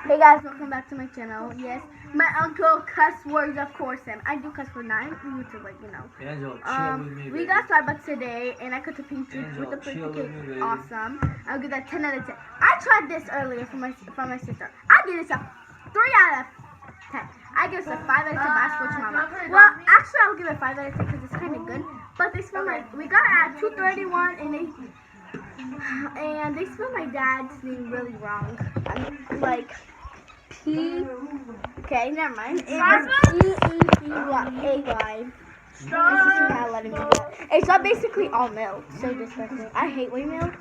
Hey guys, welcome back to my channel. Yes, my uncle cuss words, of course, and I do cuss for 9 YouTube, like, you know. Angel, chill with me, We got Starbucks today, and I cut the pink juice with the birthday cake. Awesome. I'll give that 10 out of 10. I tried this earlier for my sister. I give this a 3 out of 10. I give this a 5 out of 10, but I switched mama. Well, actually, I'll give it a 5 out of 10 because it's kind of good. But they smell like, we got it at 2:31, and they spelled my dad's name really wrong. Like P. Okay, never mind. It was P-E-P-Y. It's just not letting me do it. It's not basically all milk. So disgusting. I hate whey milk,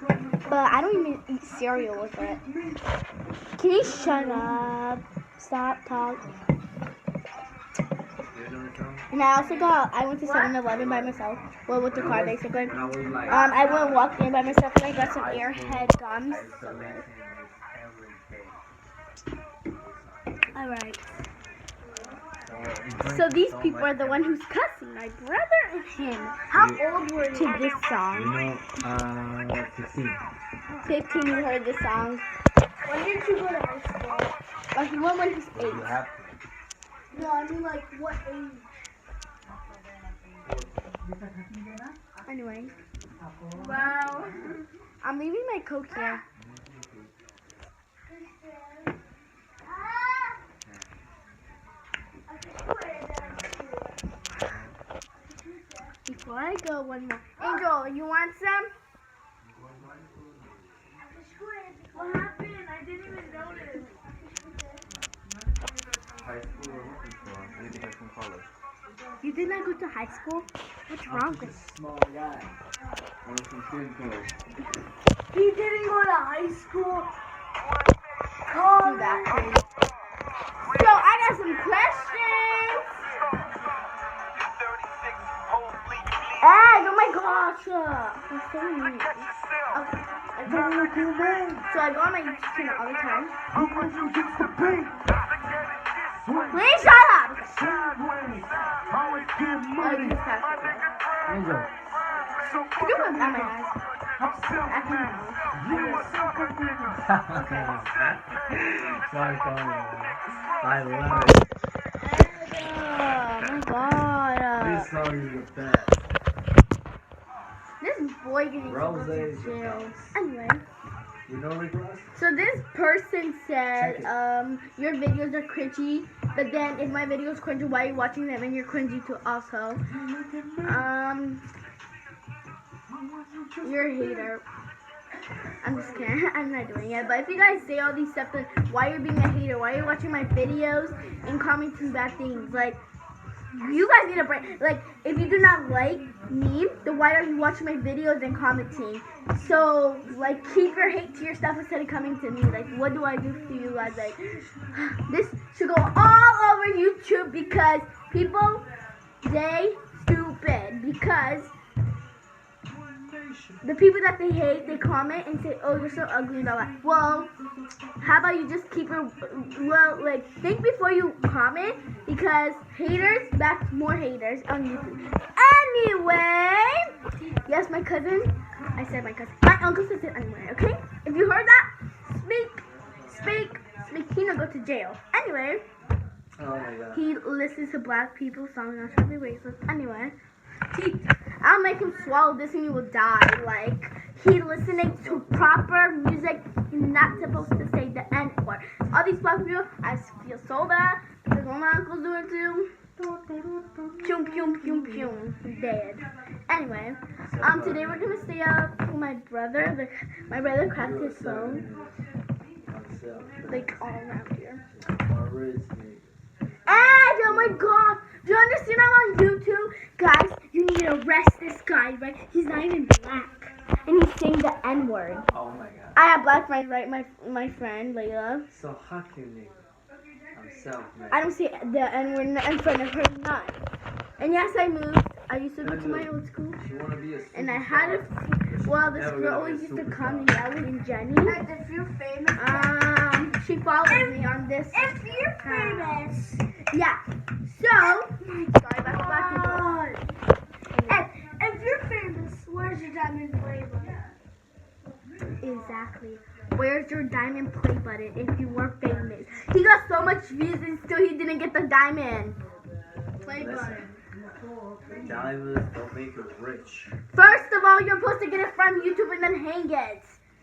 but I don't even eat cereal with it. Can you shut up? Stop talking. And I also I went to 7-Eleven by myself. Well, with the car, basically. I went walking in by myself, and I got some Airhead gums. Alright. So these people are the one who's cussing, my brother and him. How old were you to this song? 15. 15, you heard this song. When did you go to high school? Well, he went when he was 8. No, I mean like what age? Anyway. Wow. I'm leaving my Coke here. Before I go, one more. Angel, you want some? What happened? I didn't even notice. High school or working for? Maybe high school college. You did not go to high school? What's wrong with you? Small guy. I was from Sweden College. He didn't go to high school. Oh, that crazy. So I got some questions. Hey, oh my gosh. That's so mean. Okay. So I go on my YouTube channel all the time. Please shut up. Angel. Could you put that in my eyes? Sorry, I love it. Oh my god. This song is the best. This boy getting Rose to is jail. Anyway. You know Rick Ross? So this person said, your videos are cringy, but then if my videos cringy, why are you watching them and you're cringy too also? You're a hater. I'm just kidding. I'm not doing it. But if you guys say all these stuff, then why are you being a hater? Why are you watching my videos and commenting bad things? Like, you guys need a break. Like, if you do not like me, then why are you watching my videos and commenting? So, like, keep your hate to yourself instead of coming to me. Like, what do I do to you guys? Like, this should go all over YouTube because people, they stupid. Because the people that they hate, they comment and say, oh, you're so ugly and all that. Well, how about you just keep it, well, like, think before you comment, because haters back more haters on YouTube. Anyway, yes, my cousin, I said my cousin, my uncle says it anyway, okay? If you heard that, speak, he not go to jail. Anyway, Oh my god. he listens to black people's songs, not trying to be racist. Anyway, I'll make him swallow this and he will die. Like, he listening to proper music, he's not supposed to say the N-word. All these black people, I feel so bad because what my uncle's doing too. Pew, dead. Anyway, today we're gonna stay up with my brother. My brother cracked his phone, like all around here. And oh my god, do you understand I'm on YouTube? Guys, you need to arrest this guy, right? He's not even black. And he's saying the N-word. Oh my god. I have black friends, right? My friend, Layla. So how can you? I'm self-made. I don't say the N-word in front of her, not. And yes, I moved. I used to go to my old school. You want to be a And I had a, well, this girl always used to come and yell and Jenny. And if you're famous, she followed me on this. if you're famous, Yeah. So, sorry about the black people. and if you're famous, where's your diamond play button? Exactly. Where's your diamond play button if you were famous? much views and still he didn't get the diamond. Play Listen. button. Diamonds don't make you rich. First of all, you're supposed to get it from YouTube and then hang it.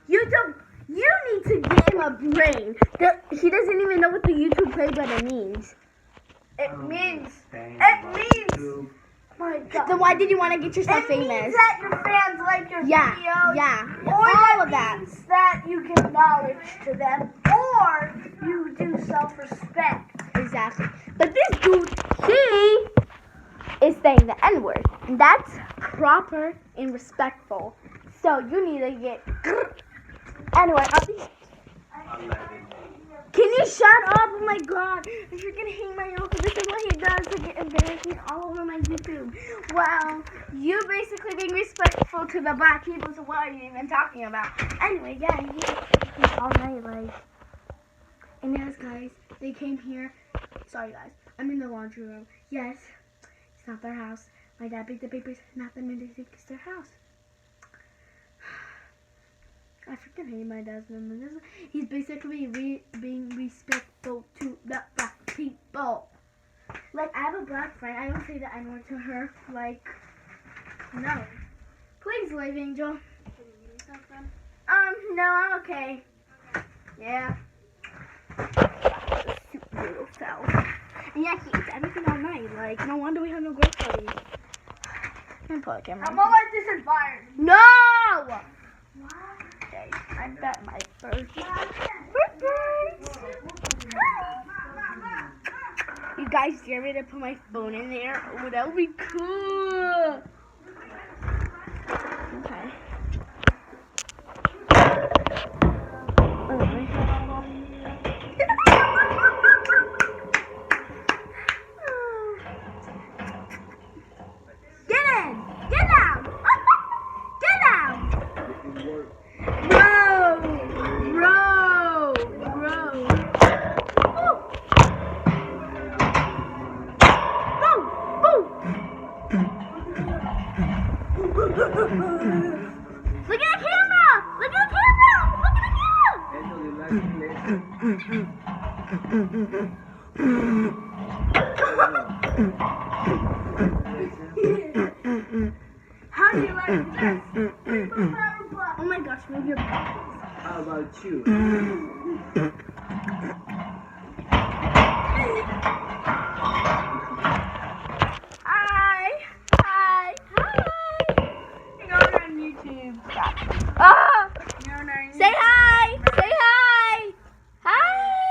YouTube, you need to give him a brain. He doesn't even know what the YouTube play button means. It means. Bang, It like means- YouTube. My God. Then why did you want to get yourself It famous? means that your fans like your Yeah, videos. yeah, Or all of that. means that you give knowledge to them, or you do self-respect. Exactly. But this dude, he is saying the N-word. And that's proper and respectful. So you need to get... Anyway, I'm lagging. can you shut up? Oh my god. If you're gonna hate my uncle, this is what he does to get embarrassing all over my YouTube. Wow. You basically being respectful to the black people, so what are you even talking about? Anyway, yeah, he's all night, like... And yes, guys, they came here. Sorry, guys. I'm in the laundry room. Yes, it's not their house. My dad picked the papers. Not them, and they think it's their house. I freaking hate my dad's memory. He's basically being respectful to the black people. Like, I have a black friend. I don't say the N-word to her. Like, no. Please leave, Angel. No, I'm okay. Yeah. Super little self. And yeah, he eats everything all night. Like, no wonder we have no groceries. I'm put a camera. I'm gonna let this environment. No! Okay, I bet my first. You guys dare me to put my phone in there? Oh, that would be cool. Okay. Get in! Get down! Get down! Bro! Bro! Bro! Look at the camera! Look at the camera! Look at the camera! Angel, you like me? How do you like this? Oh my gosh, move your butt. How about you? Hi! Hi! Hi! You're going on YouTube. Ah! You're on our Say hi! Say hi! Hi!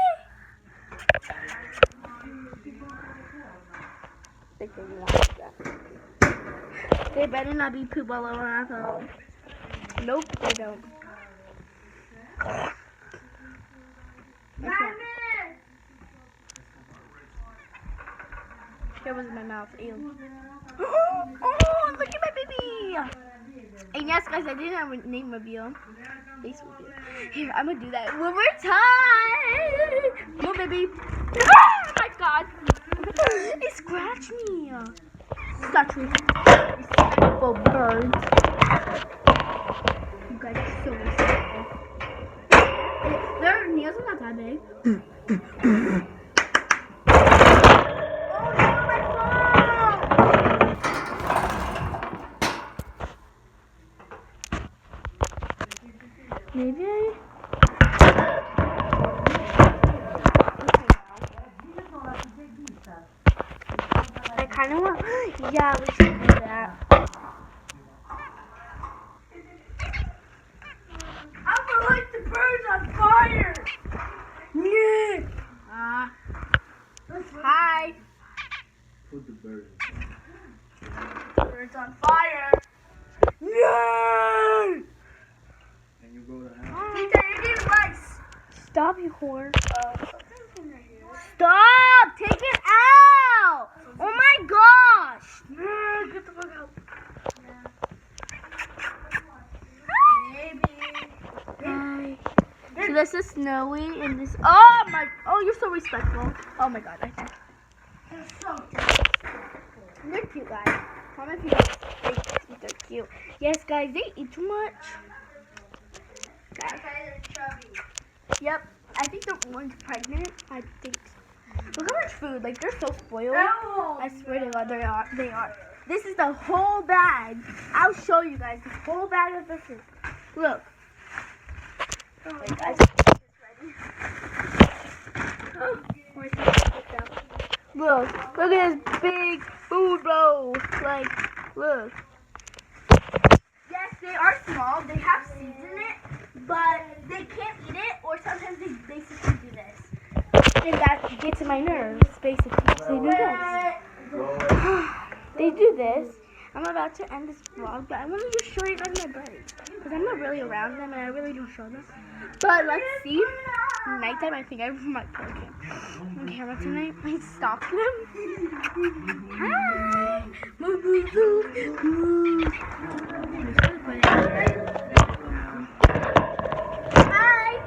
They better not be poop all over my phone. Nope, they don't. That was in my mouth. Ew. Oh, look at my baby! And yes, guys, I didn't have a name reveal. Face reveal. Here, I'm gonna do that one more time. No, baby. Oh my god! It scratched me. Such respectful birds. You guys are so respectful. Their nails are not that big. Maybe I kind of want. Yeah, we should do that. I'm gonna light the birds on fire. Yeah. Hi. Put the bird. Birds on fire. Yeah. Can you go to hell? Peter, you need rice. Stop, you whore. Something's in here. Stop! Take it out! Oh my gosh! Get the fuck out. Hi. So this is Snowy and this. Oh my! Oh, you're so respectful. Oh my god! Okay. They're so They're cute, guys. Comment if you guys think they're cute. Yes, guys, they eat too much. Guys. they're chubby. Yep. I think the one's pregnant. I think. food. Like, they're so spoiled. I swear to God, they are. They are. This is the whole bag. I'll show you guys the whole bag of the food. Look. Wait, guys. Look at this big food bowl. Like, look. Yes, they are small. They have seeds in it, but they can't eat it, or sometimes they basically do this. And that gets in my nerves, basically. They do this. They do this. I'm about to end this vlog, but I want to just show you guys my birds. Because I'm not really around them, and I really don't show them. But let's see. Nighttime, I think I might put on camera tonight. I stalk them. Hi. Moo, moo, moo, moo. Hi.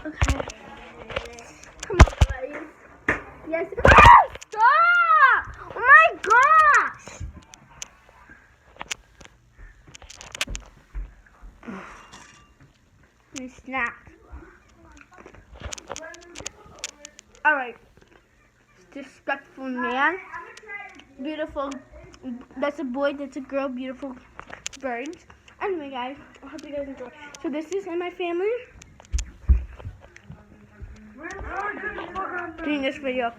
Okay. Come on, buddies. Yes. Ah, stop! Oh my gosh! And snack. Alright. Disrespectful man. Beautiful. That's a boy, that's a girl, beautiful birds. Anyway, guys, I hope you guys enjoy. So this is in my family. Be in this video.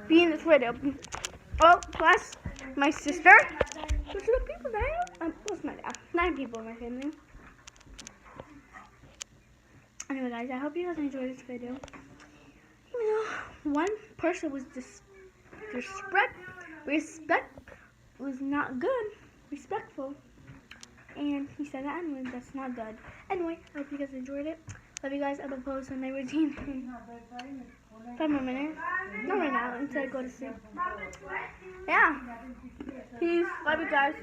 Oh, plus my sister. Those are the people there. Plus my dad. 9 people in my family. Anyway, guys, I hope you guys enjoyed this video. You know, one person was respect was not good. Respectful. And he said that anyway, that's not good. Anyway, I hope you guys enjoyed it. Love you guys. I'm going to post on my routine in 5 more minutes. Not right now, until I go to sleep. Yeah. Peace. Love you guys.